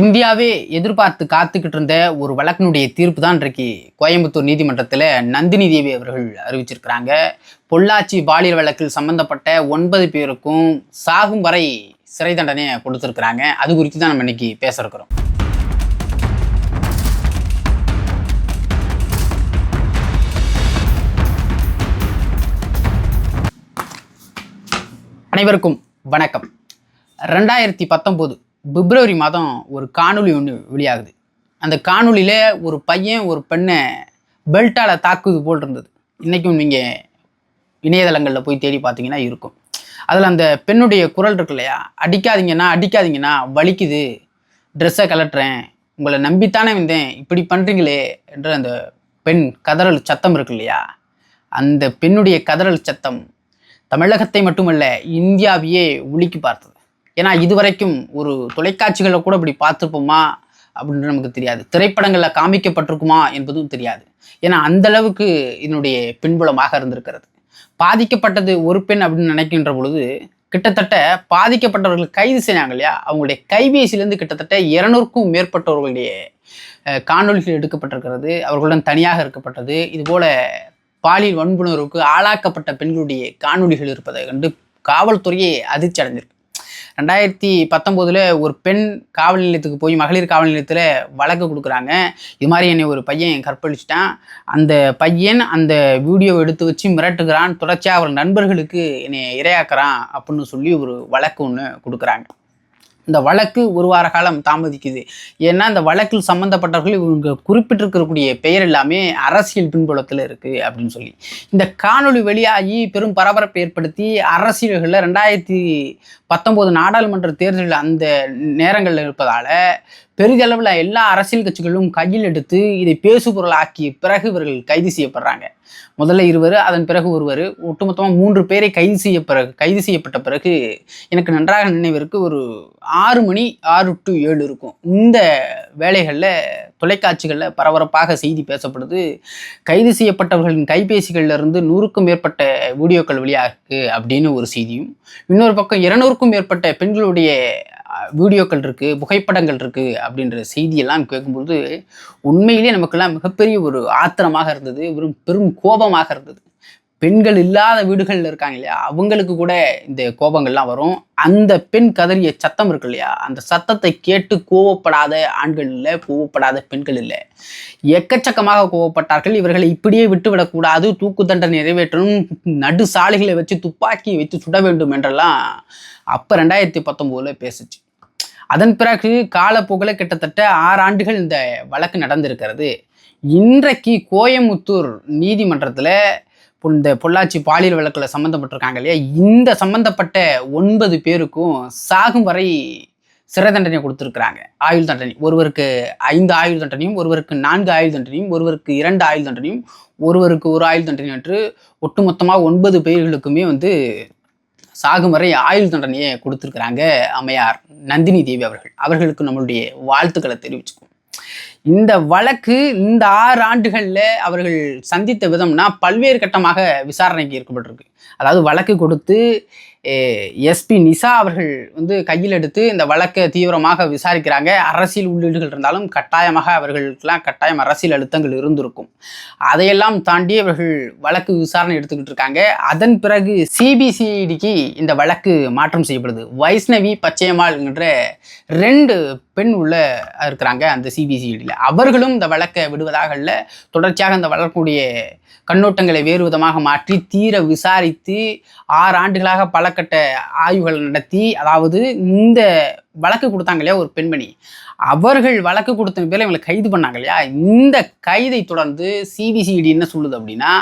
இந்தியாவே எதிர்பார்த்து காத்துக்கிட்டு இருந்த ஒரு வழக்கினுடைய தீர்ப்பு தான் இன்றைக்கு கோயம்புத்தூர் நீதிமன்றத்தில் நந்தினி தேவி அவர்கள் அறிவிச்சிருக்கிறாங்க. பொள்ளாச்சி பாலியல் வழக்கில் சம்பந்தப்பட்ட 9 பேருக்கும் சாகும் வரை சிறை தண்டனை கொடுத்துருக்குறாங்க. அது குறித்து தான் நம்ம இன்னைக்கு பேச இருக்கிறோம். அனைவருக்கும் வணக்கம். 2019 பிப்ரவரி மாதம் ஒரு காணொளி ஒன்று வெளியாகுது. அந்த காணொலியில் ஒரு பையன் ஒரு பெண்ணை பெல்ட்டால் தாக்குது போல் இருந்தது. இன்றைக்கும் நீங்கள் இணையதளங்களில் போய் தேடி பார்த்தீங்கன்னா இருக்கும். அதில் அந்த பெண்ணுடைய குரல் இருக்கு இல்லையா, அடிக்காதீங்கன்னா வலிக்குது, ட்ரெஸ்ஸை கலட்டுறேன், உங்களை நம்பித்தானே வந்தேன், இப்படி பண்ணுறீங்களே என்று அந்த பெண் கதறல் சத்தம் இருக்கு இல்லையா, அந்த பெண்ணுடைய கதறல் சத்தம் தமிழகத்தை மட்டுமல்ல இந்தியாவையே உலுக்கி பார்த்தது. ஏன்னா இதுவரைக்கும் ஒரு தொலைக்காட்சிகளில் கூட இப்படி பார்த்துருப்போமா அப்படின்னு நமக்கு தெரியாது, திரைப்படங்களில் காமிக்கப்பட்டிருக்குமா என்பதும் தெரியாது. ஏன்னா அந்த அளவுக்கு இதனுடைய பின்புலமாக இருந்திருக்கிறது. பாதிக்கப்பட்டது ஒரு பெண் அப்படின்னு நினைக்கின்ற பொழுது கிட்டத்தட்ட பாதிக்கப்பட்டவர்கள் கைது செய்யாங்க இல்லையா, அவங்களுடைய கைபேசியிலேருந்து கிட்டத்தட்ட 200க்கும் மேற்பட்டவர்களுடைய காணொலிகள் எடுக்கப்பட்டிருக்கிறது. அவர்களுடன் தனியாக இருக்கப்பட்டது, இதுபோல பாலியல் வன்புணர்வுக்கு ஆளாக்கப்பட்ட பெண்களுடைய காணொலிகள் இருப்பதை கண்டு காவல்துறையே அதிர்ச்சி அடைஞ்சிருக்கு. 2019 ஒரு பெண் காவல் நிலையத்துக்கு போய் மகளிர் காவல் நிலையத்தில் வழக்கு கொடுக்குறாங்க. இது மாதிரி என்னை ஒரு பையன் கற்பழிச்சிட்டான், அந்த பையன் அந்த வீடியோவை எடுத்து வச்சு மிரட்டுகிறான், தொடர்ச்சியாக அவர் நண்பர்களுக்கு என்னை இரையாக்குறான் அப்படின்னு சொல்லி ஒரு வழக்கு ஒன்று கொடுக்குறாங்க. இந்த வழக்கு ஒரு வார காலம் தாமதிக்குது. ஏன்னா இந்த வழக்கில் சம்மந்தப்பட்டவர்கள் இவங்க குறிப்பிட்டிருக்கக்கூடிய பெயர் எல்லாமே அரசியல் பின்புலத்தில் இருக்குது அப்படின்னு சொல்லி இந்த காணொலி வெளியாகி பெரும் பரபரப்பை ஏற்படுத்தி அரசியல்களில் 2019 நாடாளுமன்ற தேர்தலில் அந்த நேரங்களில் இருப்பதால் பெரிதளவில் எல்லா அரசியல் கட்சிகளும் கையில் எடுத்து இதை பேசுபொருள் ஆக்கிய பிறகு இவர்கள் கைது செய்யப்படுறாங்க. முதல்ல 2, அதன் பிறகு 1, ஒட்டுமொத்தமாக 3 பேரை கைது செய்யப்பட்ட பிறகு எனக்கு நன்றாக நினைவிற்கு ஒரு 6 மணி 6 to 7 இருக்கும். இந்த வேலைகளில் தொலைக்காட்சிகளில் பரபரப்பாக செய்தி பேசப்படுது. கைது செய்யப்பட்டவர்களின் கைபேசிகளில் இருந்து 100க்கும் மேற்பட்ட வீடியோக்கள் வெளியாகு அப்படின்னு ஒரு செய்தியும், இன்னொரு பக்கம் 200க்கும் மேற்பட்ட பெண்களுடைய வீடியோக்கள் இருக்குது, புகைப்படங்கள் இருக்குது அப்படின்ற செய்தியெல்லாம் கேட்கும்போது உண்மையிலேயே நமக்கெல்லாம் மிகப்பெரிய ஒரு ஆத்திரமாக இருந்தது, பெரும் கோபமாக இருந்தது. பெண்கள் இல்லாத வீடுகளில் இருக்காங்க இல்லையா, அவங்களுக்கு கூட இந்த கோபங்கள்லாம் வரும். அந்த பெண் கதறிய சத்தம் இருக்கு இல்லையா, அந்த சத்தத்தை கேட்டு கோவப்படாத ஆண்கள் இல்லை, கோவப்படாத பெண்கள் இல்லை, எக்கச்சக்கமாக கோவப்பட்டார்கள். இவர்களை இப்படியே விட்டுவிடக்கூடாது, தூக்கு தண்டனை நிறைவேற்றணும், நடு சாலைகளை வச்சு துப்பாக்கி வைத்து சுட வேண்டும் என்றெல்லாம் அப்போ 2019 பேசுச்சு. அதன் பிறகு காலப்போக்கில் கிட்டத்தட்ட 6 ஆண்டுகள் இந்த வழக்கு நடந்திருக்கிறது. இன்றைக்கு கோயம்புத்தூர் நீதிமன்றத்தில் இந்த பொள்ளாச்சி பாலியல் வழக்கில் சம்மந்தப்பட்டிருக்காங்க இல்லையா, இந்த சம்மந்தப்பட்ட 9 பேருக்கும் சாகும் வரை சிறை தண்டனை கொடுத்துருக்குறாங்க. ஆயுள் தண்டனை, ஒருவருக்கு 5 ஆயுள் தண்டனையும், ஒருவருக்கு 4 ஆயுள் தண்டனையும், ஒருவருக்கு 2 ஆயுள் தண்டனையும், ஒருவருக்கு 1 ஆயுள் தண்டனை என்று ஒட்டுமொத்தமாக 9 பேர்களுக்குமே சாகும் வரை ஆயுள் தண்டனையை கொடுத்துருக்குறாங்க அம்மையார் நந்தினி தேவி அவர்களுக்கு நம்மளுடைய வாழ்த்துக்களை தெரிவிச்சுக்குவோம். இந்த வழக்கு இந்த 6 ஆண்டுகளில் அவர்கள் சந்தித்த விதம்னா பல்வேறு கட்டமாக விசாரணைக்கு ஏற்கப்பட்டிருக்கு. அதாவது வழக்கு கொடுத்து எஸ்பி நிஷா அவர்கள் கையில் எடுத்து இந்த வழக்கை தீவிரமாக விசாரிக்கிறாங்க. அரசியல் உள்ளீடுகள் இருந்தாலும் கட்டாயமாக அவர்களுக்கெல்லாம் கட்டாயம் அரசியல் அழுத்தங்கள் இருந்திருக்கும். அதையெல்லாம் தாண்டி அவர்கள் வழக்கு விசாரணை எடுத்துக்கிட்டு இருக்காங்க. அதன் பிறகு சிபிசிஐடிக்கு இந்த வழக்கு மாற்றம் செய்யப்படுது. வைஷ்ணவி பச்சையம்மாள் என்ற 2 பெண் உள்ள இருக்கிறாங்க அந்த சிபிசிஐடியில். அவர்களும் இந்த வழக்கை விடுவதாக இல்லை, தொடர்ச்சியாக இந்த வழக்குடைய கண்ணோட்டங்களை வேறு விதமாக மாற்றி தீர விசாரித்து 6 ஆண்டுகளாக பல கட்ட ஆய்வுகள் நடத்தி, அதாவது இந்த வழக்கு கொடுத்தாங்க இல்லையா ஒரு பெண்மணி, அவர்கள் வழக்கு கொடுத்த பேரில் இவங்களை கைது பண்ணாங்க இல்லையா, இந்த கைதை தொடர்ந்து சிபிசிஐடி என்ன சொல்லுது அப்படின்னா,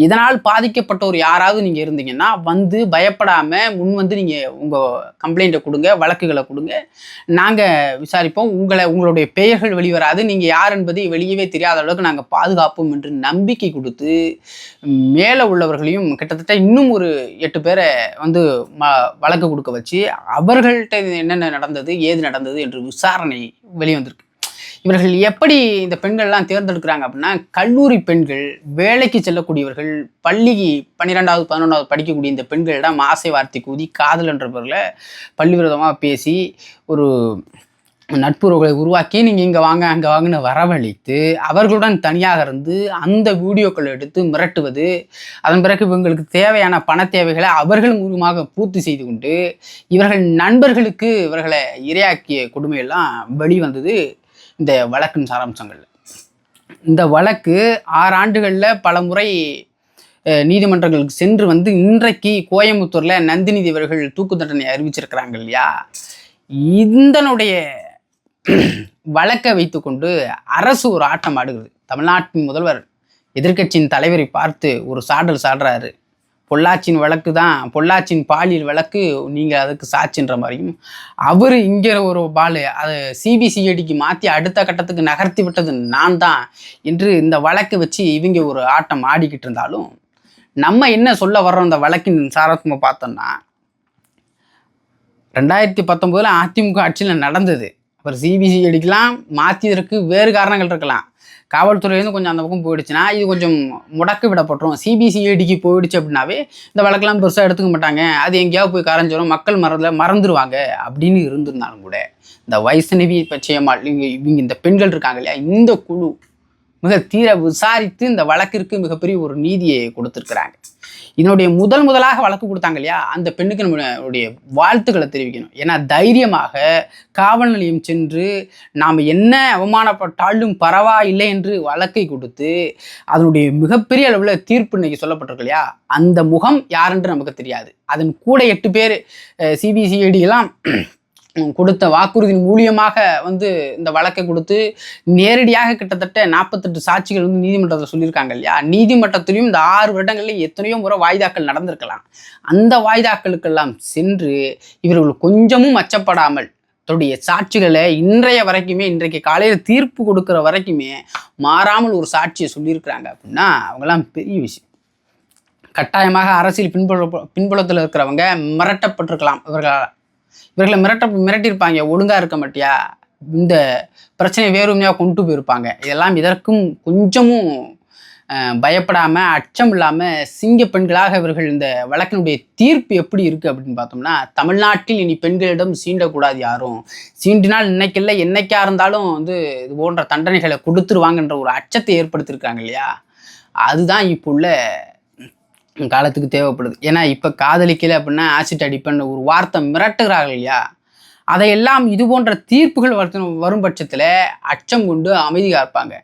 இதனால் பாதிக்கப்பட்டவர் யாராவது நீங்கள் இருந்தீங்கன்னா பயப்படாமல் முன் நீங்கள் உங்கள் கம்ப்ளைண்ட்டை கொடுங்க, வழக்குகளை கொடுங்க, நாங்கள் விசாரிப்போம், உங்களுடைய பெயர்கள் வெளிவராது, நீங்கள் யார் என்பதை வெளியவே தெரியாத அளவுக்கு நாங்கள் பாதுகாப்போம் என்று நம்பிக்கை கொடுத்து மேலே உள்ளவர்களையும் கிட்டத்தட்ட இன்னும் ஒரு 8 பேரை வழக்கு கொடுக்க வச்சு அவர்கள்ட்ட என்னென்ன நடந்தது, ஏது நடந்தது என்று விசாரணை வெளிவந்திருக்கு. இவர்கள் எப்படி இந்த பெண்கள்லாம் தேர்ந்தெடுக்கிறாங்க அப்படின்னா, கல்லூரி பெண்கள், வேலைக்கு செல்லக்கூடியவர்கள், பள்ளிக்கு 12வது 11வது படிக்கக்கூடிய இந்த பெண்களிடம் ஆசை வார்த்தை கூதி காதல் என்ற பொருளை பள்ளி விரோதமாக பேசி ஒரு நட்புறவுகளை உருவாக்கி நீங்கள் இங்கே வாங்க அங்கே வாங்கன்னு வரவழைத்து அவர்களுடன் தனியாக இருந்து அந்த வீடியோக்களை எடுத்து மிரட்டுவது, அதன் பிறகு இவங்களுக்கு தேவையான பண தேவைகளை அவர்கள் மூலமாக பூர்த்தி செய்து கொண்டு இவர்கள் நண்பர்களுக்கு இவர்களை இரையாக்கிய கொடுமையெல்லாம் வெளிவந்தது இந்த வழக்கின் சாராம்சங்கள். இந்த வழக்கு 6 ஆண்டுகளில் பல முறை நீதிமன்றங்களுக்கு சென்று வந்து இன்றைக்கு கோயம்புத்தூரில் நந்தினி அவர்கள் தூக்கு தண்டனை அறிவிச்சிருக்கிறாங்க இல்லையா. இதனுடைய வழக்கை வைத்துக்கொண்டு அரசு ஒரு ஆட்டம் ஆடுகிறது. தமிழ்நாட்டின் முதல்வர் எதிர்க்கட்சியின் தலைவரை பார்த்து ஒரு சாடுறாரு. பொள்ளாச்சியின் வழக்கு தான், பொள்ளாச்சியின் பாலியல் வழக்கு, நீங்கள் அதுக்கு சாட்சின்ற மாதிரியும், அவர் இங்கே ஒரு அதை சிபிசிஐடிக்கு மாற்றி அடுத்த கட்டத்துக்கு நகர்த்தி விட்டது நான் தான் என்று இந்த வழக்கை வச்சு இவங்க ஒரு ஆட்டம் ஆடிக்கிட்டு இருந்தாலும், நம்ம என்ன சொல்ல வர்றோம் இந்த வழக்கின் சாரத்மா பார்த்தோம்னா, 2019 அதிமுக ஆட்சியில் நடந்தது. அப்புறம் சிபிசிஐடிக்கெலாம் மாற்றியதற்கு வேறு காரணங்கள் இருக்கலாம். காவல்துறையிலேருந்து கொஞ்சம் அந்த பக்கம் போயிடுச்சுன்னா இது கொஞ்சம் முடக்கு விடப்பட்டுரும். சிபிசிஐடிக்கு போயிடுச்சு அப்படின்னாவே இந்த வழக்கெல்லாம் பெருசாக எடுத்துக்க மாட்டாங்க, அது எங்கேயாவது போய் கரைஞ்சிடும், மக்கள் மறந்துடுவாங்க அப்படின்னு இருந்திருந்தாலும் கூட இந்த வைஷ்ணவி பச்சையம்மாள் இவங்க இந்த பெண்கள் இருக்காங்க இல்லையா, இந்த குழு மிக தீர விசாரித்து இந்த வழக்கிற்கு மிகப்பெரிய ஒரு நீதியை கொடுத்துருக்குறாங்க. இதனுடைய முதலாக வழக்கு கொடுத்தாங்க இல்லையா, அந்த பெண்ணுக்கு நம்மளுடைய வாழ்த்துக்களை தெரிவிக்கணும். ஏன்னா தைரியமாக காவல் நிலையம் சென்று நாம் என்ன அவமானப்பட்டாலும் பரவாயில்லை என்று வழக்கை கொடுத்து அதனுடைய மிகப்பெரிய அளவில் தீர்ப்பு இன்னைக்கு சொல்லப்பட்டிருக்கு இல்லையா, அந்த முகம் யாரென்று நமக்கு தெரியாது. அதன் கூட 8 பேர் சிபிசிஐடியெல்லாம் கொடுத்த வாக்குறுதியின் மூலியமாக வந்து இந்த வழக்கை கொடுத்து நேரடியாக கிட்டத்தட்ட 48 சாட்சிகள் வந்து நீதிமன்றத்தில் சொல்லியிருக்காங்க இல்லையா. நீதிமன்றத்திலையும் இந்த 6 வருடங்களில் எத்தனையோ முறை வாய்தாக்கள் நடந்திருக்கலாம். அந்த வாய்தாக்களுக்கெல்லாம் சென்று இவர்கள் கொஞ்சமும் அச்சப்படாமல் தன்னுடைய சாட்சிகளை இன்றைக்கு காலையில் தீர்ப்பு கொடுக்குற வரைக்குமே மாறாமல் ஒரு சாட்சியை சொல்லியிருக்கிறாங்க அப்படின்னா அவங்கெல்லாம் பெரிய விஷயம். கட்டாயமாக அரசியல் பின்புலத்தில் இருக்கிறவங்க மிரட்டப்பட்டிருக்கலாம். இவர்களை மிரட்டியிருப்பாங்க, ஒழுங்காக இருக்க மாட்டியா, இந்த பிரச்சனையை வேறுமையாக கொண்டு போயிருப்பாங்க. இதற்கும் கொஞ்சமும் பயப்படாமல் அச்சம் இல்லாமல் சிங்க பெண்களாக இவர்கள் இந்த வழக்கினுடைய தீர்ப்பு எப்படி இருக்குது அப்படின்னு பார்த்தோம்னா, தமிழ்நாட்டில் இனி பெண்களிடம் சீண்டக்கூடாது, யாரும் சீண்டினால் இன்னைக்கில்லை என்னைக்கா இருந்தாலும் வந்து இது போன்ற தண்டனைகளை கொடுத்துருவாங்கன்ற ஒரு அச்சத்தை ஏற்படுத்தியிருக்காங்க இல்லையா. அதுதான் இப்போ உள்ள காலத்துக்கு தேவைப்படுது. ஏன்னா இப்போ காதலிக்கலை அப்படின்னா ஆசிட் அடிப்பேன்னு ஒரு வார்த்தை மிரட்டுகிறார்கள் இல்லையா. அதையெல்லாம் இது போன்ற தீர்ப்புகள் வரும் பட்சத்தில் அச்சம் கொண்டு அமைதியாக இருப்பாங்க.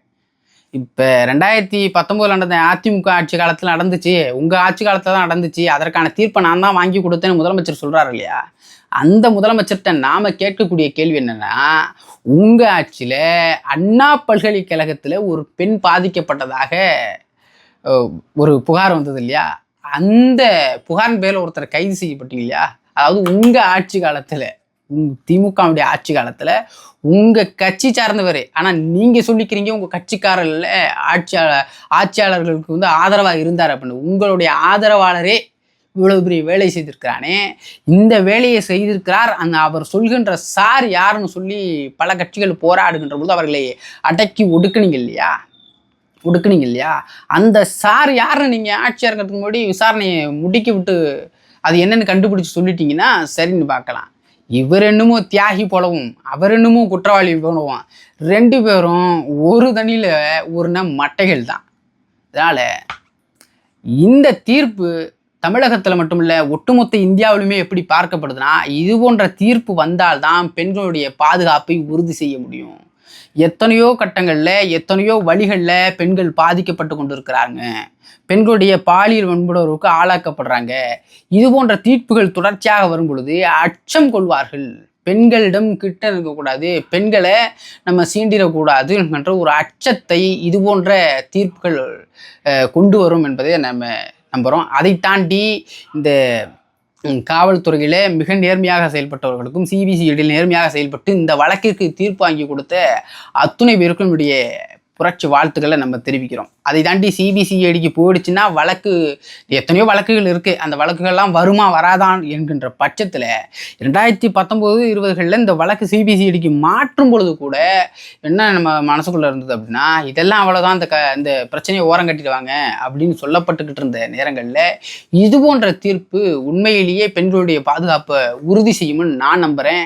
இப்போ 2019 நடந்த அதிமுக ஆட்சி காலத்தில் நடந்துச்சு, உங்கள் ஆட்சி காலத்தில் தான் நடந்துச்சு, அதற்கான தீர்ப்பை நான் தான் வாங்கி கொடுத்தேன்னு முதலமைச்சர் சொல்கிறாரு இல்லையா. அந்த முதலமைச்சர்கிட்ட நாம் கேட்கக்கூடிய கேள்வி என்னென்னா, உங்கள் ஆட்சியில் அண்ணா பல்கலைக்கழகத்தில் ஒரு பெண் பாதிக்கப்பட்டதாக ஒரு புகார் வந்தது இல்லையா, அந்த புகாரின் பேரில் ஒருத்தர் கைது செய்யப்பட்டீங்க இல்லையா. அதாவது உங்கள் ஆட்சி காலத்தில், திமுகவுடைய ஆட்சி காலத்தில் உங்கள் கட்சி சார்ந்தவர், ஆனால் நீங்கள் சொல்லிக்கிறீங்க உங்கள் கட்சிக்காரர்களில் ஆட்சியாளர்களுக்கு வந்து ஆதரவாக இருந்தார் அப்படின்னு. உங்களுடைய ஆதரவாளரே இவ்வளவு பெரிய வேலை செய்திருக்கிறானே, இந்த வேலையை செய்திருக்கிறார், அவர் சொல்கின்ற சார் யாருன்னு சொல்லி பல கட்சிகள் போராடுகின்ற போது அவர்களை அடக்கி ஒடுக்குனீங்க இல்லையா. அந்த சார் யாருன்னு நீங்கள் ஆட்சியாக இருக்கிறதுக்கு முன்னாடி விசாரணையை முடுக்கி விட்டு அது என்னென்னு கண்டுபிடிச்சி சொல்லிட்டீங்கன்னா சரின்னு பார்க்கலாம். இவர் என்னமோ தியாகி போலவும் அவர் என்னமோ குற்றவாளி போலவும் 2 பேரும் ஒரு தண்ணியில் ஊர்ன மட்டைகள் தான். அதனால் இந்த தீர்ப்பு தமிழகத்தில் மட்டும் இல்லை ஒட்டுமொத்த இந்தியாவிலுமே எப்படி பார்க்கப்படுதுன்னா, இது போன்ற தீர்ப்பு வந்தால்தான் பெண்களுடைய பாதுகாப்பை உறுதி செய்ய முடியும். எத்தனையோ கட்டங்களில் எத்தனையோ வழிகளில் பெண்கள் பாதிக்கப்பட்டு கொண்டு இருக்கிறாங்க, பெண்களுடைய பாலியல் வன்புணர்வுக்கு ஆளாக்கப்படுறாங்க. இது போன்ற தீர்ப்புகள் தொடர்ச்சியாக வரும் பொழுது அச்சம் கொள்வார்கள். பெண்களிடம் கிட்ட இருக்கக்கூடாது, பெண்களை நம்ம சீண்டிடக்கூடாது என்ற ஒரு அச்சத்தை இது போன்ற தீர்ப்புகள் கொண்டு வரும் என்பதை நம்ம நம்புகிறோம். அதை தாண்டி இந்த காவல்துறையில் மிக நேர்மையாக செயல்பட்டவர்களுக்கும் சிபிசிஐடியில் நேர்மையாக செயல்பட்டு இந்த வழக்கிற்கு தீர்ப்பு வாங்கி கொடுத்த அத்துணை பேருக்கும் என்னுடைய புரட்சி வாழ்த்துக்களை நம்ம தெரிவிக்கிறோம். அதை தாண்டி சிபிசிஐடிக்கு போயிடுச்சுன்னா வழக்கு எத்தனையோ வழக்குகள் இருக்குது, அந்த வழக்குகள்லாம் வருமா வராதான் என்கின்ற பட்சத்தில் 2019-20களில் இந்த வழக்கு சிபிசிஐடிக்கு மாற்றும் பொழுது கூட என்ன நம்ம மனசுக்குள்ளே இருந்தது அப்படின்னா, இதெல்லாம் அவ்வளோதான், இந்த பிரச்சனையை ஓரம் கட்டிடுவாங்க அப்படின்னு சொல்லப்பட்டுக்கிட்டு இருந்த நேரங்களில் இது போன்ற தீர்ப்பு உண்மையிலேயே பெண்களுடைய பாதுகாப்பை உறுதி செய்யும்னு நான் நம்புகிறேன்.